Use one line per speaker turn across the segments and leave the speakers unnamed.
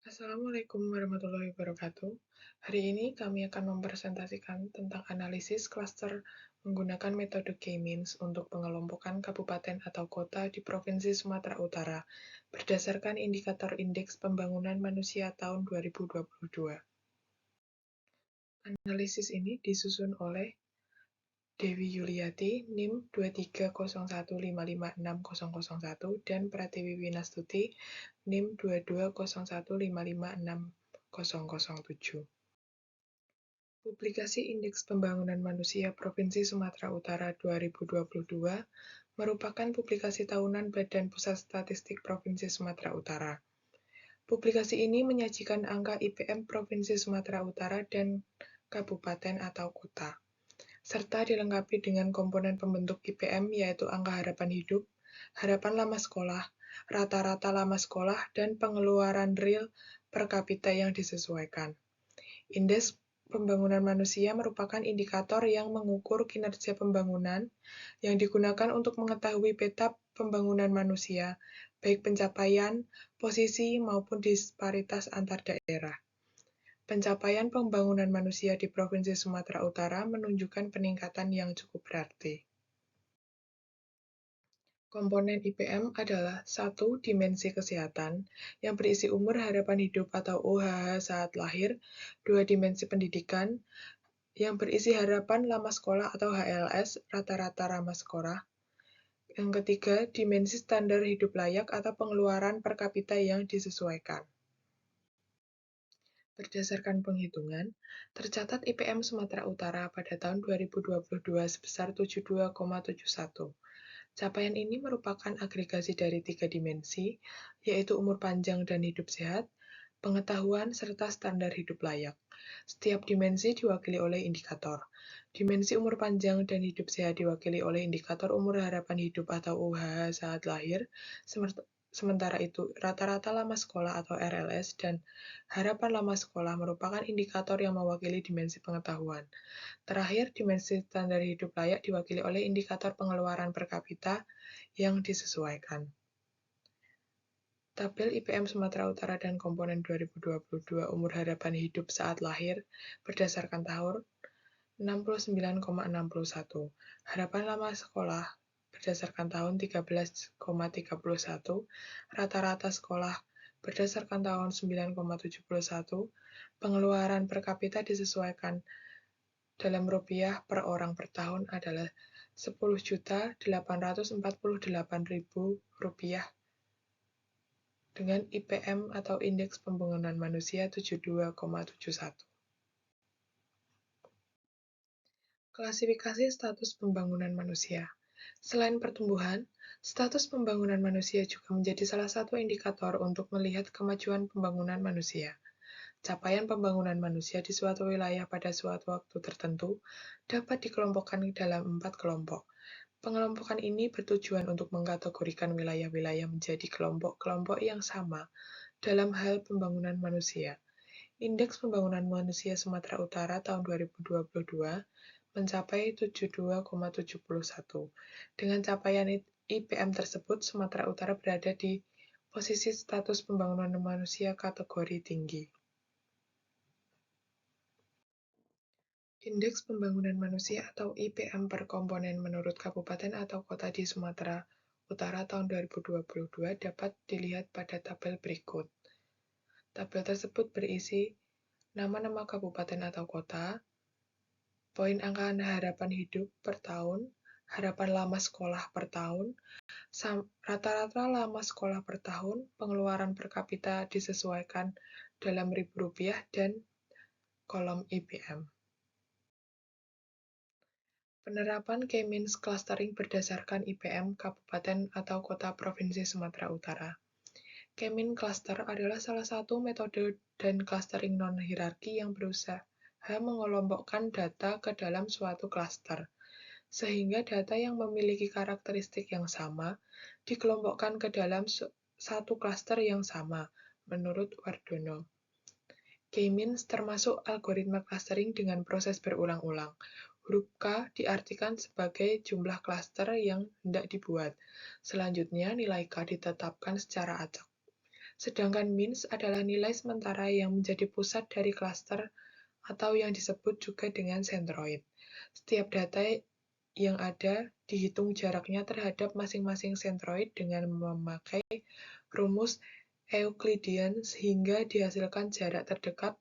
Assalamualaikum warahmatullahi wabarakatuh. Hari ini kami akan mempresentasikan tentang analisis klaster menggunakan metode K-means untuk pengelompokan kabupaten atau kota di Provinsi Sumatera Utara berdasarkan indikator Indeks Pembangunan Manusia tahun 2022. Analisis ini disusun oleh Dewi Yuliati, NIM 2301556001 dan Pratiwi Winastuti, NIM 2201556007. Publikasi Indeks Pembangunan Manusia Provinsi Sumatera Utara 2022 merupakan publikasi tahunan Badan Pusat Statistik Provinsi Sumatera Utara. Publikasi ini menyajikan angka IPM Provinsi Sumatera Utara dan kabupaten atau kota, serta dilengkapi dengan komponen pembentuk IPM yaitu angka harapan hidup, harapan lama sekolah, rata-rata lama sekolah, dan pengeluaran real per kapita yang disesuaikan. Indeks pembangunan manusia merupakan indikator yang mengukur kinerja pembangunan yang digunakan untuk mengetahui peta pembangunan manusia, baik pencapaian, posisi, maupun disparitas antar daerah. Pencapaian pembangunan manusia di Provinsi Sumatera Utara menunjukkan peningkatan yang cukup berarti. Komponen IPM adalah 1. Dimensi kesehatan, yang berisi umur harapan hidup atau UHH saat lahir, 2. Dimensi pendidikan, yang berisi harapan lama sekolah atau HLS, rata-rata lama sekolah. Yang ketiga, dimensi standar hidup layak atau pengeluaran per kapita yang disesuaikan. Berdasarkan penghitungan, tercatat IPM Sumatera Utara pada tahun 2022 sebesar 72,71. Capaian ini merupakan agregasi dari 3 dimensi, yaitu umur panjang dan hidup sehat, pengetahuan, serta standar hidup layak. Setiap dimensi diwakili oleh indikator. Dimensi umur panjang dan hidup sehat diwakili oleh indikator umur harapan hidup atau UHH saat lahir, sementara itu rata-rata lama sekolah atau RLS dan harapan lama sekolah merupakan indikator yang mewakili dimensi pengetahuan. Terakhir, dimensi standar hidup layak diwakili oleh indikator pengeluaran per kapita yang disesuaikan. Tabel IPM Sumatera Utara dan komponen 2022 umur harapan hidup saat lahir berdasarkan tahun 69,61. Harapan lama sekolah berdasarkan tahun 13,31. Rata-rata sekolah berdasarkan tahun 9,71. Pengeluaran per kapita disesuaikan dalam rupiah per orang per tahun adalah Rp10.848.000 dengan IPM atau Indeks Pembangunan Manusia 72,71. Klasifikasi status pembangunan manusia. Selain pertumbuhan, status pembangunan manusia juga menjadi salah satu indikator untuk melihat kemajuan pembangunan manusia. Capaian pembangunan manusia di suatu wilayah pada suatu waktu tertentu dapat dikelompokkan dalam 4 kelompok. Pengelompokan ini bertujuan untuk mengkategorikan wilayah-wilayah menjadi kelompok-kelompok yang sama dalam hal pembangunan manusia. Indeks Pembangunan Manusia Sumatera Utara tahun 2022 mencapai 72,71. Dengan capaian IPM tersebut, Sumatera Utara berada di posisi status pembangunan manusia kategori tinggi. Indeks Pembangunan Manusia atau IPM per komponen menurut kabupaten atau kota di Sumatera Utara tahun 2022 dapat dilihat pada tabel berikut. Tabel tersebut berisi nama-nama kabupaten atau kota, poin angka harapan hidup per tahun, harapan lama sekolah per tahun, rata-rata lama sekolah per tahun, pengeluaran per kapita disesuaikan dalam Rp1.000 dan kolom IPM. Penerapan K-means clustering berdasarkan IPM Kabupaten atau Kota Provinsi Sumatera Utara. K-means cluster adalah salah satu metode dan clustering non-hierarki yang berusaha mengelompokkan data ke dalam suatu klaster, sehingga data yang memiliki karakteristik yang sama dikelompokkan ke dalam satu klaster yang sama, menurut Wardono. K-means termasuk algoritma clustering dengan proses berulang-ulang. Huruf K diartikan sebagai jumlah klaster yang hendak dibuat. Selanjutnya, nilai K ditetapkan secara acak. sedangkan means adalah nilai sementara yang menjadi pusat dari klaster atau yang disebut juga dengan centroid. Setiap data yang ada dihitung jaraknya terhadap masing-masing centroid dengan memakai rumus Euclidean sehingga dihasilkan jarak terdekat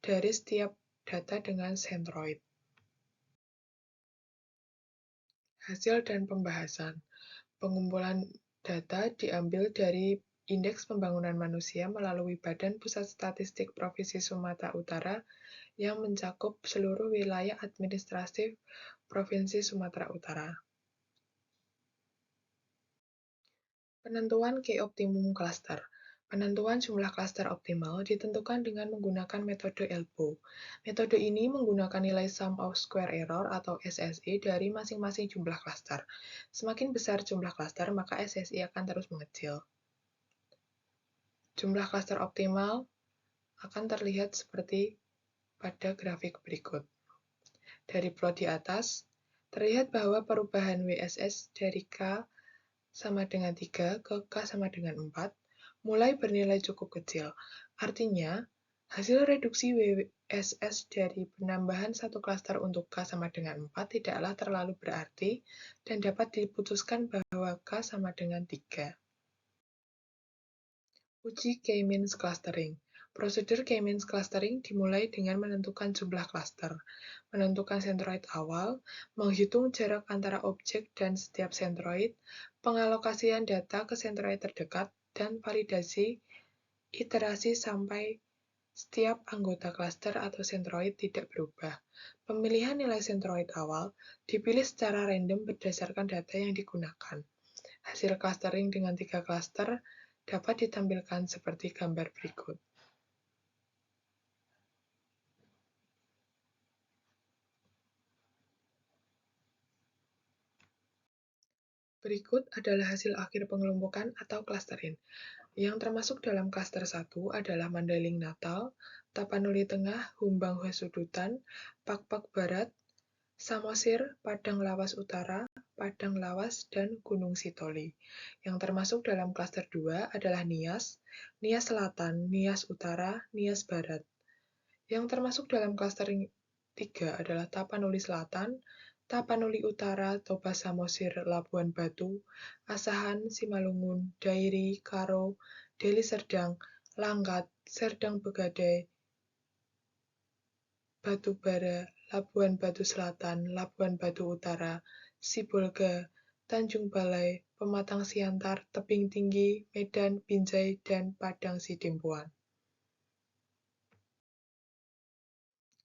dari setiap data dengan centroid. Hasil dan pembahasan. Pengumpulan data diambil dari Indeks Pembangunan Manusia melalui Badan Pusat Statistik Provinsi Sumatera Utara yang mencakup seluruh wilayah administratif Provinsi Sumatera Utara. Penentuan Key Optimum Cluster. Penentuan jumlah klaster optimal ditentukan dengan menggunakan metode ELBO. Metode ini menggunakan nilai sum of square error atau SSE dari masing-masing jumlah klaster. Semakin besar jumlah klaster, maka SSE akan terus mengecil. Jumlah klaster optimal akan terlihat seperti pada grafik berikut. Dari plot di atas, terlihat bahwa perubahan WSS dari K sama dengan 3 ke K sama dengan 4 mulai bernilai cukup kecil. Artinya, hasil reduksi WSS dari penambahan satu klaster untuk K sama dengan 4 tidaklah terlalu berarti dan dapat diputuskan bahwa K sama dengan 3. Uji K-means clustering. Prosedur K-means clustering dimulai dengan menentukan jumlah klaster, menentukan centroid awal, menghitung jarak antara objek dan setiap centroid, pengalokasian data ke centroid terdekat, dan validasi iterasi sampai setiap anggota klaster atau centroid tidak berubah. Pemilihan nilai centroid awal dipilih secara random berdasarkan data yang digunakan. Hasil clustering dengan 3 klaster dapat ditampilkan seperti gambar berikut. Berikut adalah hasil akhir pengelompokan atau clustering. Yang termasuk dalam klaster 1 adalah Mandailing Natal, Tapanuli Tengah, Humbang Hasudutan, Pakpak Barat, Samosir, Padang Lawas Utara, Padang Lawas, dan Gunung Sitoli. Yang termasuk dalam klaster 2 adalah Nias, Nias Selatan, Nias Utara, Nias Barat. Yang termasuk dalam klaster 3 adalah Tapanuli Selatan, Tapanuli Utara, Toba Samosir, Labuan Batu, Asahan, Simalungun, Dairi, Karo, Deli Serdang, Langkat, Serdang Begadai, Batubara, Labuan Batu Selatan, Labuan Batu Utara, Sibolga, Tanjung Balai, Pematang Siantar, Tebing Tinggi, Medan, Binjai, dan Padang Sidempuan.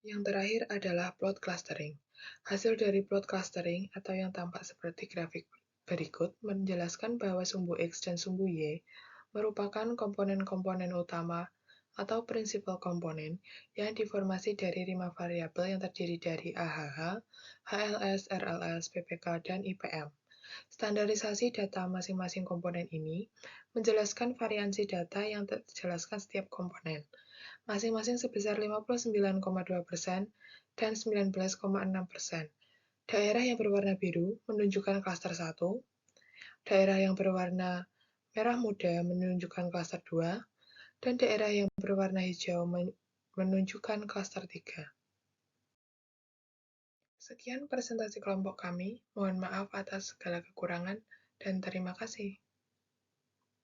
Yang terakhir adalah plot clustering. Hasil dari plot clustering atau yang tampak seperti grafik berikut menjelaskan bahwa sumbu X dan sumbu Y merupakan komponen-komponen utama atau principal komponen yang diformasi dari 5 variabel yang terdiri dari AHH, HLS, RLS, PPK, dan IPM. Standarisasi data masing-masing komponen ini menjelaskan variansi data yang terjelaskan setiap komponen, masing-masing sebesar 59,2% dan 19,6%. Daerah yang berwarna biru menunjukkan klaster 1, daerah yang berwarna merah muda menunjukkan klaster 2, dan daerah yang berwarna hijau menunjukkan klaster 3. Sekian presentasi kelompok kami, mohon maaf atas segala kekurangan, dan terima kasih.